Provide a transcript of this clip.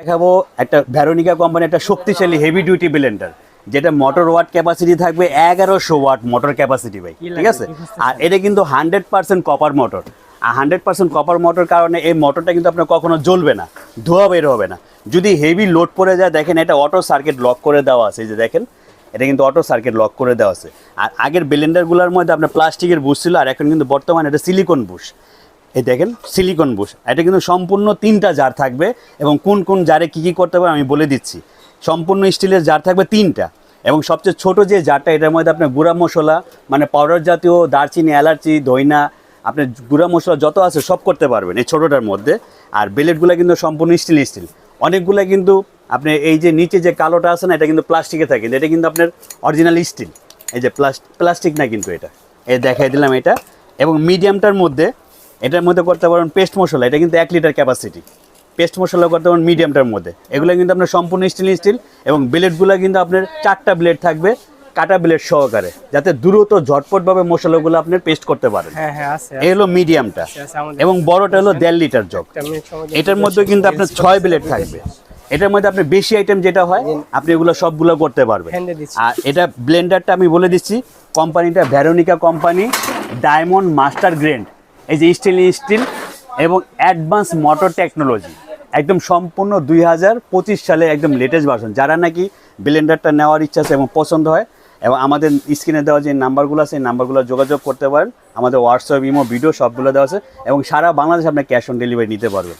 দেখাবো একটা Veronica company একটা শক্তিশালী হেভি ডিউটি ব্লেন্ডার, যেটা মোটর ওয়াট ক্যাপাসিটি থাকবে 1100 ওয়াট মোটর ক্যাপাসিটি ভাই, ঠিক আছে। আর এটা কিন্তু 100% কপার মোটর। আর 100% কপার মোটর কারণে এই মোটরটা কিন্তু আপনার কখনো জ্বলবে না, ধোয়া বের হবে না। যদি হেভি লোড পড়ে যায়, দেখেন এটা অটো সার্কিট লক করে দেওয়া আছে, এই যে দেখেন এটা কিন্তু অটো সার্কিট লক করে দেওয়া আছে। আর আগের ব্লেন্ডারগুলোর মধ্যে আপনার প্লাস্টিকের বুশ ছিল, আর এখন কিন্তু বর্তমানে এটা সিলিকন বুশ। এই দেখেন সিলিকন বুশ, এটা কিন্তু সম্পূর্ণ 3টা জার থাকবে, এবং কোন কোন জারে কী কী করতে হবে আমি বলে দিচ্ছি। সম্পূর্ণ স্টিলের জার থাকবে 3টা, এবং সবচেয়ে ছোট যে জারটা, এটার মধ্যে আপনার গুঁড়া মশলা মানে পাউডার জাতীয় দারচিনি, এলাচি, ধইনা, আপনার গুঁড়া মশলা যত আছে সব করতে পারবেন এই ছোটোটার মধ্যে। আর ব্লেডগুলো কিন্তু সম্পূর্ণ স্টিল। অনেকগুলো কিন্তু আপনি এই যে নিচে যে কালোটা আছে না, এটা কিন্তু প্লাস্টিকে থাকে, এটা কিন্তু আপনার অরিজিনাল স্টিল। এই যে প্লাস্টিক না কিন্তু এটা, এই দেখাই দিলাম এটা। এবং মিডিয়ামটার মধ্যে, এটার মধ্যে করতে পারবেন পেস্ট মশলা, এটা কিন্তু 1 লিটার ক্যাপাসিটি। পেস্ট মশলা করতে পারবেন মিডিয়ামটার মধ্যে। এগুলো কিন্তু আপনার সম্পূর্ণ স্টিল, এবং ব্লেডগুলো কিন্তু আপনার 4টা ব্লেড থাকবে কাটা ব্লেড সহকারে, যাতে দ্রুত ঝটপটভাবে মশলাগুলো আপনার পেস্ট করতে পারেন। এই হলো মিডিয়ামটা, এবং বড়টা হলো 1.5 লিটার জগ। এটার মধ্যে কিন্তু আপনার 6 ব্লেড থাকবে। এটার মধ্যে আপনি বেশি আইটেম যেটা হয় আপনি এগুলো সবগুলো করতে পারবেন। আর এটা ব্লেন্ডারটা আমি বলে দিচ্ছি, কোম্পানিটা Veronica company, diamond master grade, এই যে স্টিল এবং অ্যাডভান্স মোটর টেকনোলজি, একদম সম্পূর্ণ 2025 সালে একদম লেটেস্ট ভার্সন। যারা নাকি ব্লেন্ডারটা নেওয়ার ইচ্ছা আছে এবং পছন্দ হয়, এবং আমাদের স্ক্রিনে দেওয়া যে নাম্বারগুলো আছে এই নাম্বারগুলো যোগাযোগ করতে পারেন। আমাদের হোয়াটসঅ্যাপ, ইমো, ভিডিও সবগুলো দেওয়া আছে, এবং সারা বাংলাদেশে আপনি ক্যাশ অন ডেলিভারি নিতে পারবেন।